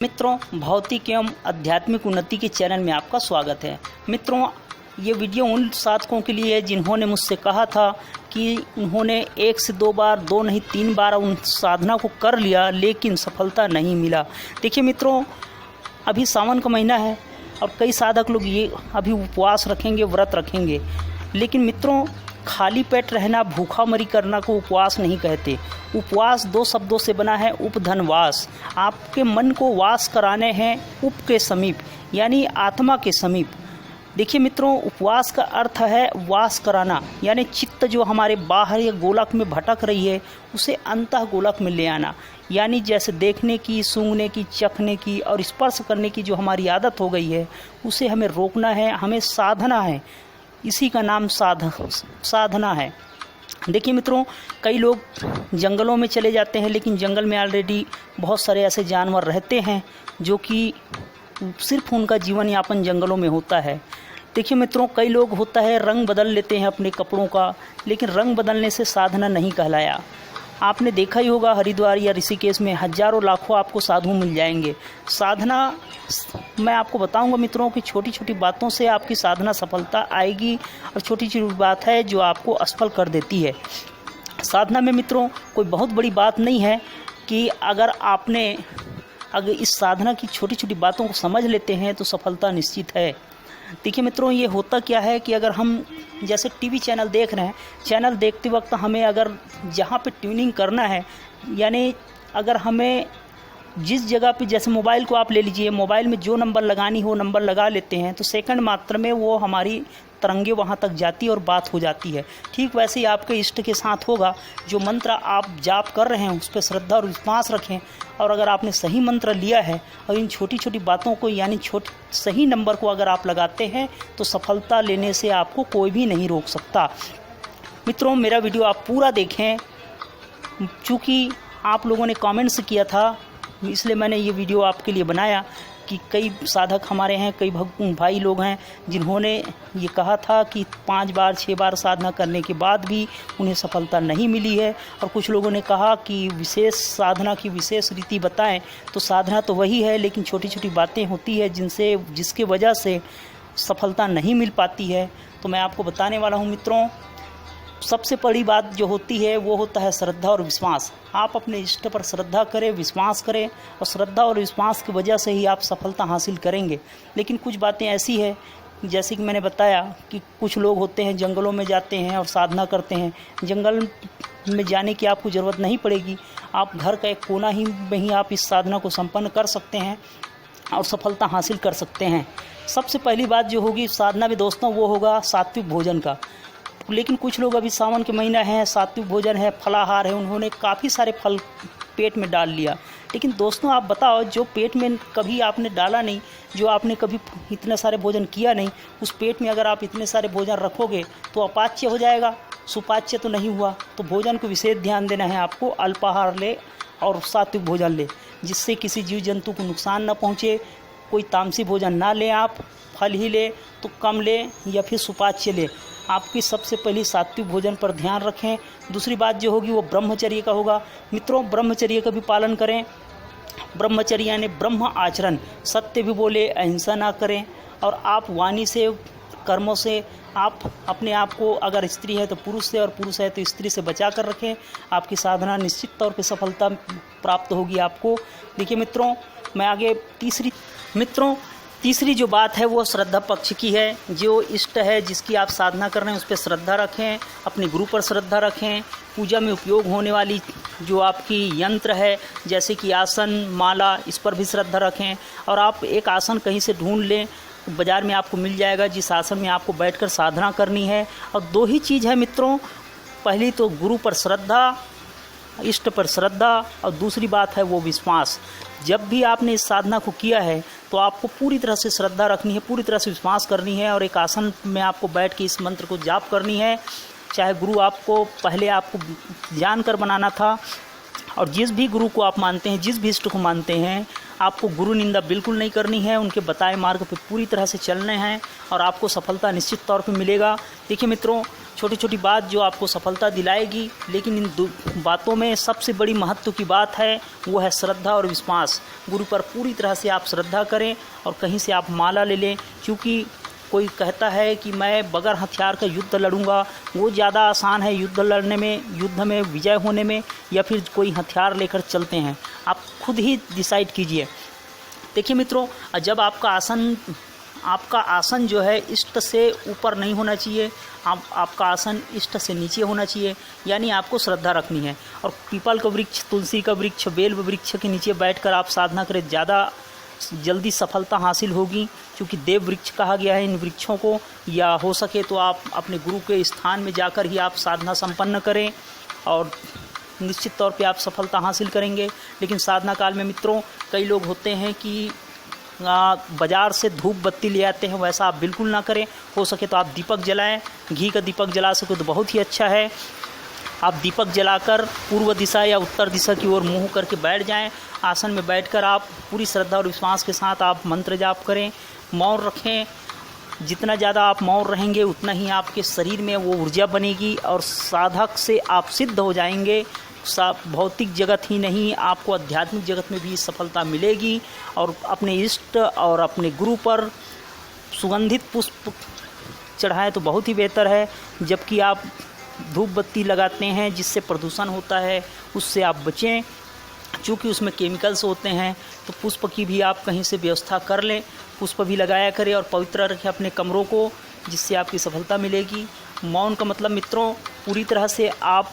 मित्रों, भौतिक एवं आध्यात्मिक उन्नति के चैनल में आपका स्वागत है। मित्रों, ये वीडियो उन साधकों के लिए है जिन्होंने मुझसे कहा था कि उन्होंने 1 से 2 बार, 2 नहीं 3 बार उन साधना को कर लिया लेकिन सफलता नहीं मिला। देखिए मित्रों, अभी सावन का महीना है और कई साधक लोग ये अभी उपवास रखेंगे, व्रत रखेंगे, लेकिन मित्रों खाली पेट रहना, भूखा मरी करना को उपवास नहीं कहते। उपवास 2 शब्दों से बना है, उपधनवास। आपके मन को वास कराने हैं उप के समीप, यानी आत्मा के समीप। देखिए मित्रों, उपवास का अर्थ है वास कराना, यानी चित्त जो हमारे बाहर या गोलक में भटक रही है उसे अंतः गोलक में ले आना। यानी जैसे देखने की, सूंघने की, चखने की और स्पर्श करने की जो हमारी आदत हो गई है उसे हमें रोकना है, हमें साधना है। इसी का नाम साधना है। देखिए मित्रों, कई लोग जंगलों में चले जाते हैं, लेकिन जंगल में ऑलरेडी बहुत सारे ऐसे जानवर रहते हैं जो कि सिर्फ उनका जीवन यापन जंगलों में होता है। देखिए मित्रों, कई लोग होता है रंग बदल लेते हैं अपने कपड़ों का, लेकिन रंग बदलने से साधना नहीं कहलाया। आपने देखा ही होगा हरिद्वार या ऋषिकेश में हजारों लाखों आपको साधु मिल जाएंगे। साधना मैं आपको बताऊंगा मित्रों कि छोटी छोटी बातों से आपकी साधना सफलता आएगी और छोटी छोटी बात है जो आपको असफल कर देती है। साधना में मित्रों कोई बहुत बड़ी बात नहीं है कि अगर इस साधना की छोटी छोटी बातों को समझ लेते हैं तो सफलता निश्चित है। देखिए मित्रों, ये होता क्या है कि अगर हम जैसे टीवी चैनल देख रहे हैं, चैनल देखते वक्त हमें अगर जहाँ पे ट्यूनिंग करना है, यानी अगर हमें जिस जगह पे, जैसे मोबाइल को आप ले लीजिए, मोबाइल में जो नंबर लगानी हो नंबर लगा लेते हैं तो सेकंड मात्र में वो हमारी तरंगे वहाँ तक जाती है और बात हो जाती है। ठीक वैसे ही आपके इष्ट के साथ होगा। जो मंत्र आप जाप कर रहे हैं उस पर श्रद्धा और विश्वास रखें, और अगर आपने सही मंत्र लिया है और इन छोटी छोटी बातों को, यानी सही नंबर को अगर आप लगाते हैं तो सफलता लेने से आपको कोई भी नहीं रोक सकता। मित्रों, मेरा वीडियो आप पूरा देखें, चूँकि आप लोगों ने कमेंट्स किया था इसलिए मैंने ये वीडियो आपके लिए बनाया कि कई साधक हमारे हैं, कई भाई लोग हैं जिन्होंने ये कहा था कि 5 बार 6 बार साधना करने के बाद भी उन्हें सफलता नहीं मिली है, और कुछ लोगों ने कहा कि विशेष साधना की विशेष रीति बताएं। तो साधना तो वही है, लेकिन छोटी छोटी बातें होती है जिसके वजह से सफलता नहीं मिल पाती है। तो मैं आपको बताने वाला हूँ मित्रों। सबसे बड़ी बात जो होती है वो होता है श्रद्धा और विश्वास। आप अपने इष्ट पर श्रद्धा करें, विश्वास करें, और श्रद्धा और विश्वास की वजह से ही आप सफलता हासिल करेंगे। लेकिन कुछ बातें ऐसी है, जैसे कि मैंने बताया कि कुछ लोग होते हैं जंगलों में जाते हैं और साधना करते हैं। जंगल में जाने की आपको ज़रूरत नहीं पड़ेगी, आप घर का एक कोना ही में ही आप इस साधना को संपन्न कर सकते हैं और सफलता हासिल कर सकते हैं। सबसे पहली बात जो होगी साधना में दोस्तों, वो होगा सात्विक भोजन का। लेकिन कुछ लोग अभी सावन के महीना है, सात्विक भोजन है, फलाहार है, उन्होंने काफ़ी सारे फल पेट में डाल लिया। लेकिन दोस्तों आप बताओ, जो पेट में कभी आपने डाला नहीं, जो आपने कभी इतने सारे भोजन किया नहीं, उस पेट में अगर आप इतने सारे भोजन रखोगे तो अपाच्य हो जाएगा, सुपाच्य तो नहीं हुआ। तो भोजन को विशेष ध्यान देना है आपको। अल्पाहार ले और सात्विक भोजन ले, जिससे किसी जीव जंतु को नुकसान न पहुँचे। कोई तामसी भोजन ना लें आप, फल ही ले तो कम ले या फिर सुपाच्य ले। आपकी सबसे पहली सात्विक भोजन पर ध्यान रखें। दूसरी बात जो होगी वो ब्रह्मचर्य का होगा। मित्रों, ब्रह्मचर्य का भी पालन करें। ब्रह्मचर्य यानी ब्रह्म आचरण, सत्य भी बोले, अहिंसा ना करें, और आप वाणी से, कर्मों से आप अपने आप को, अगर स्त्री है तो पुरुष से और पुरुष है तो स्त्री से बचा कर रखें। आपकी साधना निश्चित तौर पे सफलता प्राप्त होगी आपको। देखिए मित्रों, मैं आगे तीसरी जो बात है वो श्रद्धा पक्ष की है। जो इष्ट है, जिसकी आप साधना कर रहे हैं, उस पर श्रद्धा रखें, अपने गुरु पर श्रद्धा रखें। पूजा में उपयोग होने वाली जो आपकी यंत्र है, जैसे कि आसन, माला, इस पर भी श्रद्धा रखें। और आप एक आसन कहीं से ढूंढ लें, बाज़ार में आपको मिल जाएगा, जिस आसन में आपको बैठकर साधना करनी है। और 2 ही चीज़ है मित्रों, पहली तो गुरु पर श्रद्धा, इष्ट पर श्रद्धा, और दूसरी बात है वो विश्वास। जब भी आपने इस साधना को किया है तो आपको पूरी तरह से श्रद्धा रखनी है, पूरी तरह से विश्वास करनी है, और एक आसन में आपको बैठ के इस मंत्र को जाप करनी है। चाहे गुरु आपको पहले आपको जानकर बनाना था, और जिस भी गुरु को आप मानते हैं, जिस भी इष्ट को मानते हैं, आपको गुरु निंदा बिल्कुल नहीं करनी है, उनके बताए मार्ग पे पूरी तरह से चलने हैं और आपको सफलता निश्चित तौर पे मिलेगा। देखिए मित्रों, छोटी छोटी बात जो आपको सफलता दिलाएगी, लेकिन इन बातों में सबसे बड़ी महत्व की बात है वो है श्रद्धा और विश्वास। गुरु पर पूरी तरह से आप श्रद्धा करें और कहीं से आप माला ले लें, क्योंकि कोई कहता है कि मैं बगैर हथियार का युद्ध लड़ूंगा, वो ज़्यादा आसान है युद्ध लड़ने में, युद्ध में विजय होने में, या फिर कोई हथियार लेकर चलते हैं। आप खुद ही डिसाइड कीजिए। देखिए मित्रों, जब आपका आसन जो है इष्ट से ऊपर नहीं होना चाहिए, आपका आसन इष्ट से नीचे होना चाहिए, यानी आपको श्रद्धा रखनी है। और पीपल का वृक्ष, तुलसी का वृक्ष, बेल वृक्ष के नीचे बैठकर आप साधना करें, ज़्यादा जल्दी सफलता हासिल होगी, क्योंकि देव वृक्ष कहा गया है इन वृक्षों को। या हो सके तो आप अपने गुरु के स्थान में जाकर ही आप साधना संपन्न करें और निश्चित तौर पे आप सफलता हासिल करेंगे। लेकिन साधना काल में मित्रों, कई लोग होते हैं कि बाज़ार से धूप बत्ती ले आते हैं, वैसा आप बिल्कुल ना करें। हो सके तो आप दीपक जलाएं, घी का दीपक जला सके तो बहुत ही अच्छा है। आप दीपक जलाकर पूर्व दिशा या उत्तर दिशा की ओर मुँह करके बैठ जाएं। आसन में बैठकर आप पूरी श्रद्धा और विश्वास के साथ आप मंत्र जाप करें, मौन रखें। जितना ज़्यादा आप मौन रहेंगे उतना ही आपके शरीर में वो ऊर्जा बनेगी और साधक से आप सिद्ध हो जाएंगे। भौतिक जगत ही नहीं, आपको आध्यात्मिक जगत में भी सफलता मिलेगी। और अपने इष्ट और अपने गुरु पर सुगंधित पुष्प चढ़ाएं तो बहुत ही बेहतर है। जबकि आप धूप बत्ती लगाते हैं जिससे प्रदूषण होता है, उससे आप बचें, चूँकि उसमें केमिकल्स होते हैं। तो पुष्प की भी आप कहीं से व्यवस्था कर लें, पुष्प भी लगाया करें और पवित्र रखें अपने कमरों को, जिससे आपकी सफलता मिलेगी। मौन का मतलब मित्रों, पूरी तरह से आप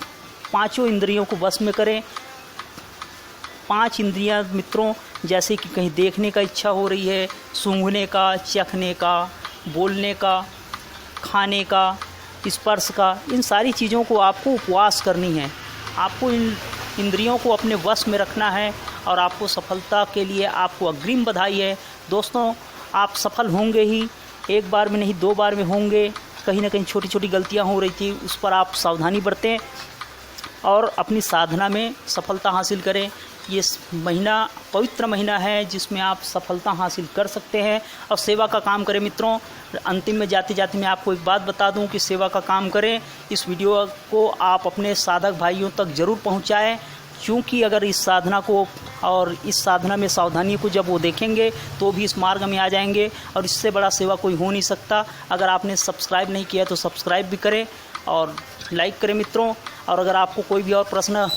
पांचों इंद्रियों को वश में करें। 5 इंद्रियां मित्रों, जैसे कि कहीं देखने का इच्छा हो रही है, सूंघने का, चखने का, बोलने का, खाने का, स्पर्श का, इन सारी चीज़ों को आपको उपवास करनी है। आपको इन इंद्रियों को अपने वश में रखना है और आपको सफलता के लिए आपको अग्रिम बधाई है। दोस्तों, आप सफल होंगे ही, एक बार में नहीं 2 बार में होंगे। कहीं ना कहीं छोटी छोटी गलतियां हो रही थी, उस पर आप सावधानी बरतें और अपनी साधना में सफलता हासिल करें। ये महीना पवित्र महीना है जिसमें आप सफलता हासिल कर सकते हैं और सेवा का काम करें मित्रों। अंतिम में जाते जाते मैं आपको एक बात बता दूं कि सेवा का काम करें। इस वीडियो को आप अपने साधक भाइयों तक ज़रूर पहुंचाएं, क्योंकि अगर इस साधना को और इस साधना में सावधानी को जब वो देखेंगे तो भी इस मार्ग में आ जाएंगे और इससे बड़ा सेवा कोई हो नहीं सकता। अगर आपने सब्सक्राइब नहीं किया तो सब्सक्राइब भी करें और लाइक करें मित्रों। और अगर आपको कोई भी और प्रश्न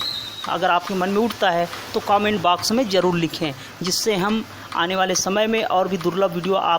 अगर आपके मन में उठता है तो कमेंट बॉक्स में ज़रूर लिखें, जिससे हम आने वाले समय में और भी दुर्लभ वीडियो आप